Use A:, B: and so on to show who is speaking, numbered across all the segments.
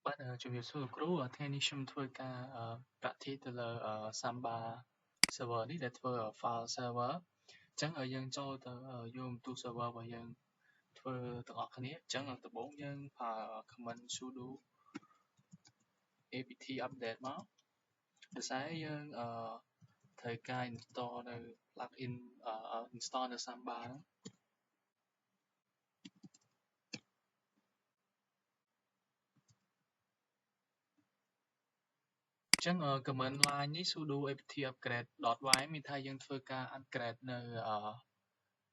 A: បាទជំរាបសួរលោកគ្រូថ្ងៃនេះខ្ញុំធ្វើការប្រាក់ធីទៅលើ Samba server នេះដែលធ្វើ file server អញ្ចឹងយើងចូលទៅយកបន្ទូ server របស់យើងធ្វើទាំងអស់គ្នាអញ្ចឹងដំបូងយើងប្រើ command sudo apt update មកដោយសារយើងត្រូវការ install នៅ plugin install នៅ Samba ហ្នឹងអញ្ចឹង command line នេះ sudo apt upgrade.y មានថាយើងធ្វើការ upgrade នៅ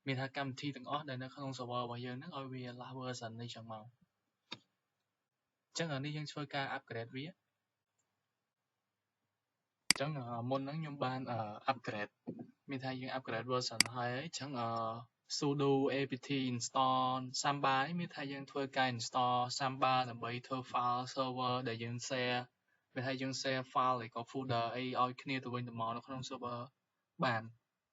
A: មានថាកម្មវិធីទាំងអស់ដែលនៅក្នុង server របស់យើងហ្នឹងឲ្យវា last version នេះចឹងមកអញ្ចឹងនេះយើងធ្វើការ upgrade វាអញ្ចឹងមុនហ្នឹងខ្ញុំបាន upgrade មានថាយើង upgrade version ហើយអញ្ចឹងsudo apt install Samba នេះមានថាយើងធ្វើការ install Samba ដើម្បីធ្វើ file server ដែលយើង share មានថាយើង share file ឬក៏ folder អីឲ្យគ្នាទៅវិញទៅមកនៅក្នុង server បាន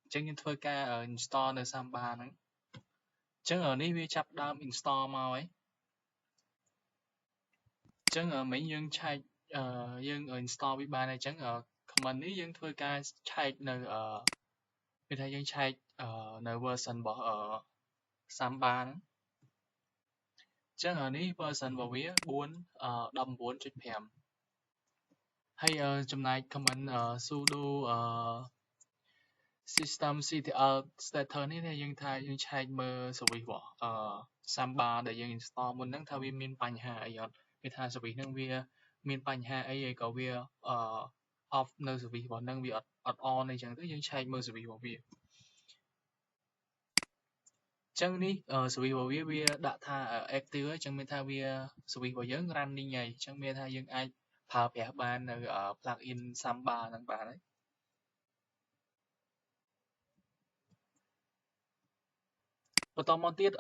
A: អញ្ចឹងយើងធ្វើការ install នៅ Samba ហ្នឹងអញ្ចឹងនេះវាចាប់ដើម install មកហើយអញ្ចឹងមិញយើងឆែកយើង install វាបានហើយអញ្ចឹង command នេះយើងធ្វើការឆែកនៅមានថាយើងឆែកនៅ version របស់ Samba ហ្នឹងអញ្ចឹងនេះ version របស់វា 4.19.5 ហើយចំណែក command sudo systemctl status នេះយើងថាយើងឆែកមើល service របស់Samba ដែលយើង install មុនហ្នឹងថាវាមានបញ្ហាអីអត់វាថា service ហ្នឹងវាមានបញ្ហាអីក៏វា off នៅ service របស់ហ្នឹងវាអត់ on អីចឹងទៅយើងឆែកមើល service របស់វាអញ្ចឹងនេះ service របស់វាដាក់ថា active ហើយអញ្ចឹងមានថាវា service របស់យើង running ហើយអញ្ចឹងមានថាយើងអាចប្រើប្រាស់បាននៅ plugin Samba ហ្នឹងបានហើយបន្តមកទៀត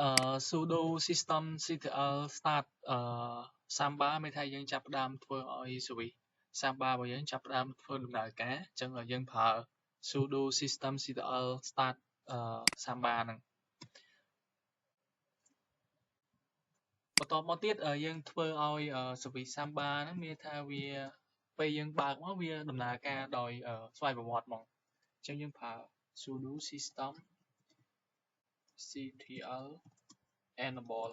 A: sudo systemctl start Samba មានថាយើងចាប់ផ្ដើមធ្វើឲ្យ service Samba របស់យើងចាប់ផ្ដើមធ្វើដំណើរការអញ្ចឹងយើងប្រើ sudo systemctl start Samba ហ្នឹងបន្តមកទៀតយើងធ្វើឲ្យ service Samba ហ្នឹងមានថាវាពេលយើងបើកមកវាដំណើរការដោយស្វ័យប្រវត្តិហ្មងអញ្ចឹងយើងប្រើ sudo systemctl enable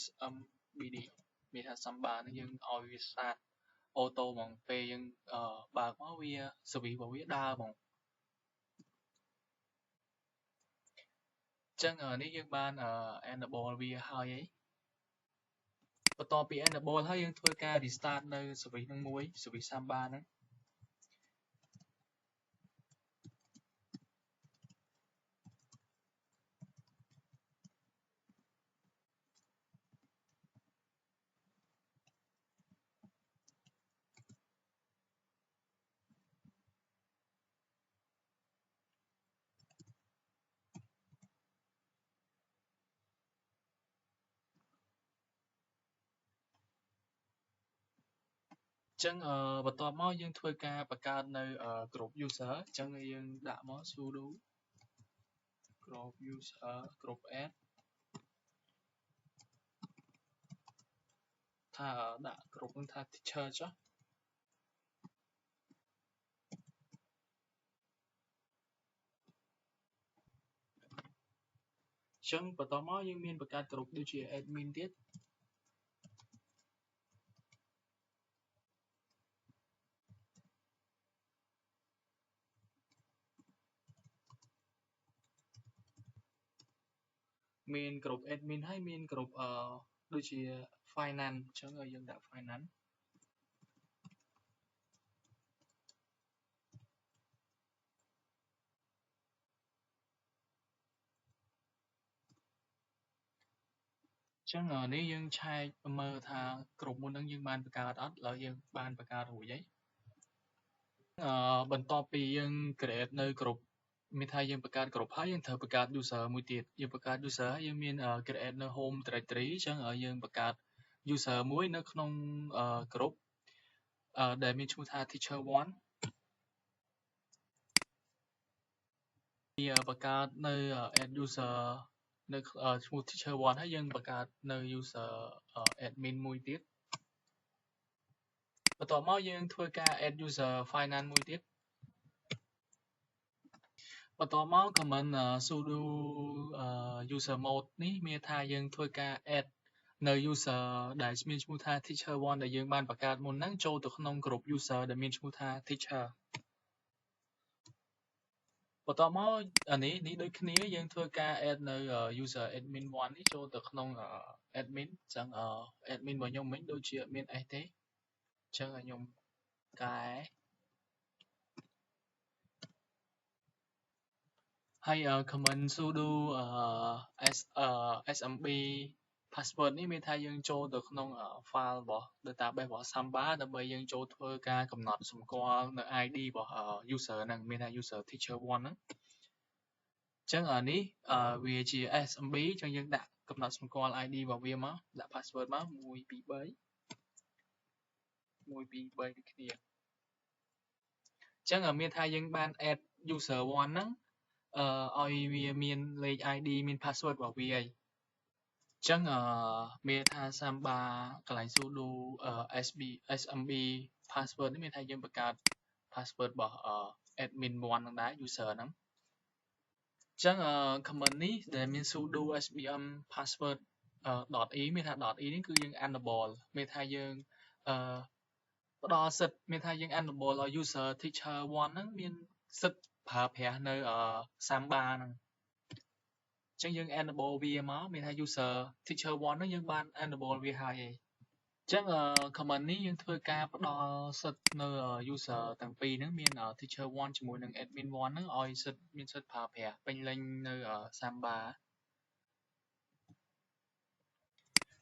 A: smbd មានថា Samba ហ្នឹងយើងឲ្យវា start auto ហ្មងពេលយើងបើកមកវា service របស់វាដើរហ្មងអញ្ចឹងនេះយើងបាន enable វាហើយបន្ទាប់ពី enable ហើយយើងធ្វើការ restart នៅ service ហ្នឹងមួយ service Samba ហ្នឹងអញ្ចឹងបន្ទាប់មកយើងធ្វើការបង្កើតនៅ group user អញ្ចឹងយើងដាក់មក sudo group user group add ថាដាក់ group ហ្នឹងថា teacher ចុះអញ្ចឹងបន្ទាប់មកយើងមានបង្កើត group ដូចជា admin ទៀតមាន group admin ហើយមាន group ដូចជា finance អញ្ចឹងយើងដាក់ financeអញ្ចឹងនេះយើងឆែកមើលថាក្រុមមុនហ្នឹងយើងបានបង្កើតអត់ឥឡូវយើងបានបង្កើតរួចហើយបន្ទាប់ពីយើង create នៅ group មានថាយើងបង្កើត group ហើយយើងត្រូវបង្កើត user មួយទៀតយើងបង្កើត user ហើយយើងមាន create នៅ home directory អញ្ចឹងយើងបង្កើត user មួយនៅក្នុង group ដែលមានឈ្មោះថា teacher1 បង្កើតនៅ add user នៅឈ្មោះ teacher 1 ហើយយើងបង្កើតនៅ user admin មួយទៀតបន្ទាប់មកយើងធ្វើការ add user finance មួយទៀតបន្ទាប់មក comment sudo user mode នេះមានថាយើងធ្វើការ add នៅ user ដែលមានឈ្មោះថា teacher 1 ដែលយើងបានបង្កើតមុនហ្នឹងចូលទៅក្នុងក្រុម user ដែលមានឈ្មោះថា teacher បន្ទាប់មកនេះដូចគ្នាយើងធ្វើការ add នៅ user admin 1 នេះចូលទៅក្នុង admin អញ្ចឹង admin របស់ខ្ញុំវិញដូចជាអត់មាន S ទេអញ្ចឹងឲ្យខ្ញុំកែហើយ comment sudo smb password នេះមានថាយើងចូលទៅក្នុង file របស់ database របស់ Samba ដើម្បីយើងចូលធ្វើការកំណត់សម្គាល់នៅ ID របស់ user ហ្នឹងមានថា user teacher 1 ហ្នឹងអញ្ចឹងនេះវាជា smb អញ្ចឹងយើងដាក់កំណត់សម្គាល់ ID របស់វាមកដាក់ password មក1 2 3 1 2 3ដូចគ្នាអញ្ចឹងមានថាយើងបាន add user 1 ហ្នឹងឲ្យវាមានលេខ ID មាន password របស់វាហើយអញ្ចឹងមានថា Samba កន្លែង sudo smb password នេះមានថាយើងបង្កើត password របស់ admin 1 ហ្នឹងដែរ user ហ្នឹងអញ្ចឹង comment នេះដែលមាន sudo sbm password .e មានថា .e នេះគឺយើង enable មានថាយើងផ្ដល់សិទ្ធមានថាយើង enable ឲ្យ user teacher 1 ហ្នឹងមានសិទ្ធប្រើប្រាស់នៅ Samba ហ្នឹងអញ្ចឹងយើង enable វាមកមានថា user teacher 1 ហ្នឹងយើងបាន enable វាហើយឯងអញ្ចឹង comment នេះយើងធ្វើការផ្ដល់សិទ្ធនៅ user ទាំងពីរហ្នឹងមាន teacher 1 ជាមួយនឹង admin 1 ហ្នឹងឲ្យមានសិទ្ធប្រើប្រាស់ពេញលេញនៅ Samba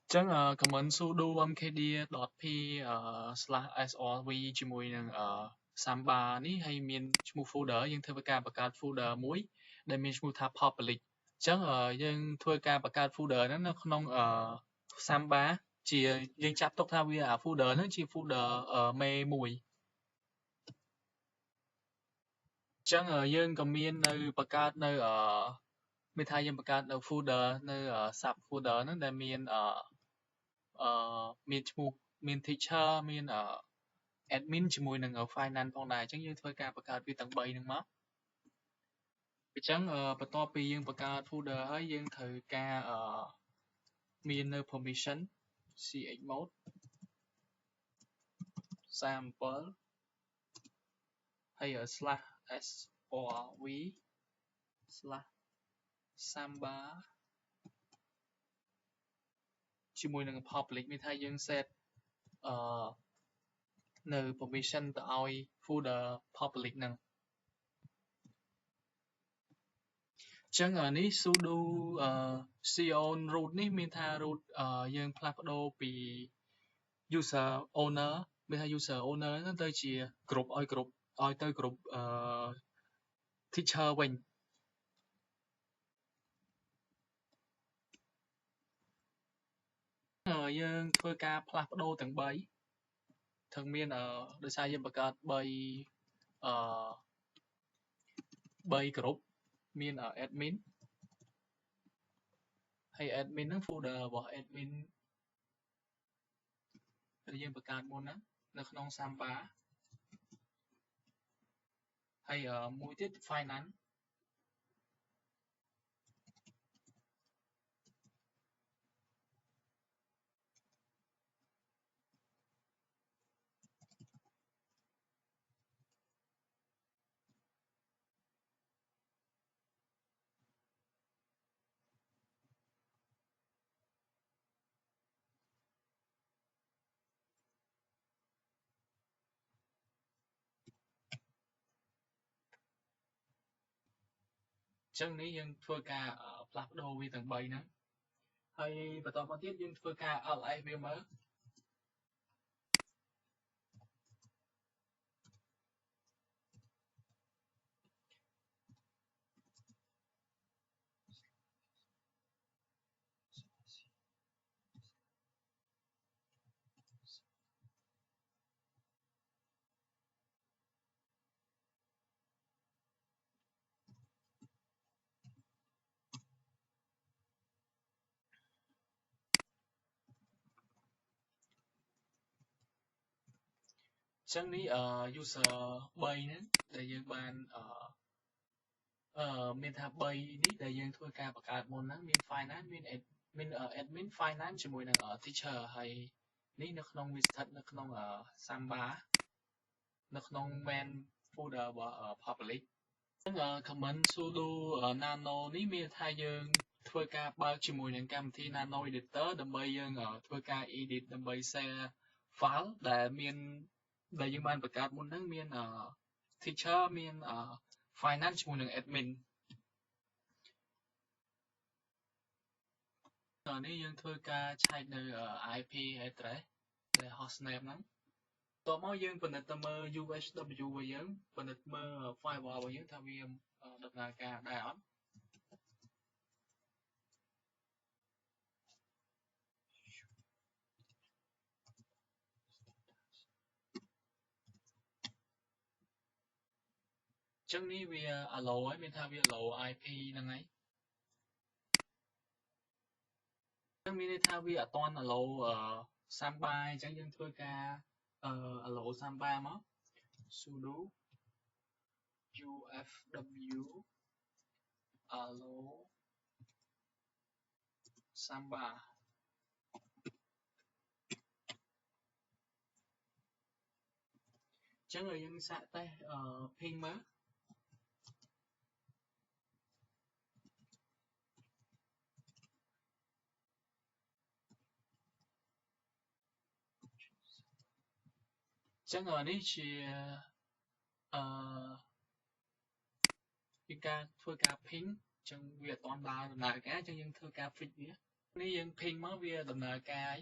A: អញ្ចឹង comment sudo mkd.p/srv ជាមួយនឹង Samba នេះហើយមានឈ្មោះ folder យើងធ្វើការបង្កើត folder មួយដែលមានឈ្មោះថា public អញ្ចឹងយើងធ្វើការបង្កើត folder ហ្នឹងនៅក្នុង Samba ជាយើងចាត់ទុកថាវា folder ហ្នឹងជា folder មេមួយអញ្ចឹងយើងក៏មាននៅបង្កើតនៅមានថាយើងបង្កើតនៅ folder នៅ sub folder ហ្នឹងដែលមានមានឈ្មោះមាន teacher មាន admin ជាមួយនឹង finance ផងដែរអញ្ចឹងយើងធ្វើការបង្កើតវាទាំង3ហ្នឹងមកអញ្ចឹងបន្ទាប់ពីយើងបង្កើត folder ហើយយើងត្រូវការមាននៅ permission chmod 37ហើយ /srv/samba ជាមួយនឹង public មានថាយើង set នៅ permission ទៅឲ្យ folder public ហ្នឹងអញ្ចឹងនេះ sudo sion root នេះមានថា root យើងផ្លាស់ប្ដូរពី user owner មានថា user owner ហ្នឹងទៅជា group ឲ្យទៅ group teacher វិញយើងធ្វើការផ្លាស់ប្ដូរទាំង3ទាំងមានដោយសារយើងបង្កើត3 group មាន admin ហើយ admin ហ្នឹង folder របស់ admin ដែលយើងបង្កើតមុនហ្នឹងនៅក្នុង Samba ហើយមួយទៀត financeអញ្ចឹងនេះយើងធ្វើការផ្លាស់ប្ដូរវាទាំង3ហ្នឹងហើយបន្តមកទៀតយើងធ្វើការ ls វាមើល ចឹងនេះuser 3ហ្នឹងដែលយើងបានមានថា3នេះដែលយើងធ្វើការបង្កើតមុនហ្នឹងមាន finance មាន admin finance ជាមួយនឹង teacher ហើយនេះនៅក្នុងវាស្ថិតនៅក្នុងSamba នៅក្នុង main folder របស់ public ចឹងcomment sudo nano នេះមានថាយើងធ្វើការបើកជាមួយនឹងកម្មវិធី nano editor ដើម្បីយើងធ្វើការ edit ដើម្បី share file ដែលយើងបានបង្កើតមុនហ្នឹងមានteacher មាន finance ជាមួយនឹង admin នេះយើងធ្វើការឆែកនៅ IP address ដែល hostname ហ្នឹងតមកយើងពិនិត្យទៅមើល UHW របស់យើងពិនិត្យមើល firewall របស់យើងថាវាដំណើរការដែរអត់ចឹងនេះវា allow ហើយមានថាវា allow IP ហ្នឹងហើយចឹងមានន័យថាវាអត់ទាន់ allow Samba អញ្ចឹងយើងធ្វើការ allow Samba មក sudo ufw allow Samba ចឹងយើងសាកតេស្តping មើលចឹងនេះជាពីការធ្វើការ ping ចឹងវាអត់ទាន់ដើរដំណើរការចឹងយើងធ្វើការ fix វានេះយើង ping មកវាដំណើរការហើយ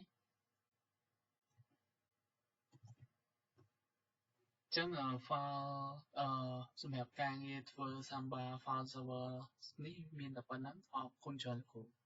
A: ចឹង file សម្រាប់ការងារធ្វើ Samba file server នេះមានតែប៉ុណ្ណឹងអរគុណច្រើនគ្រូ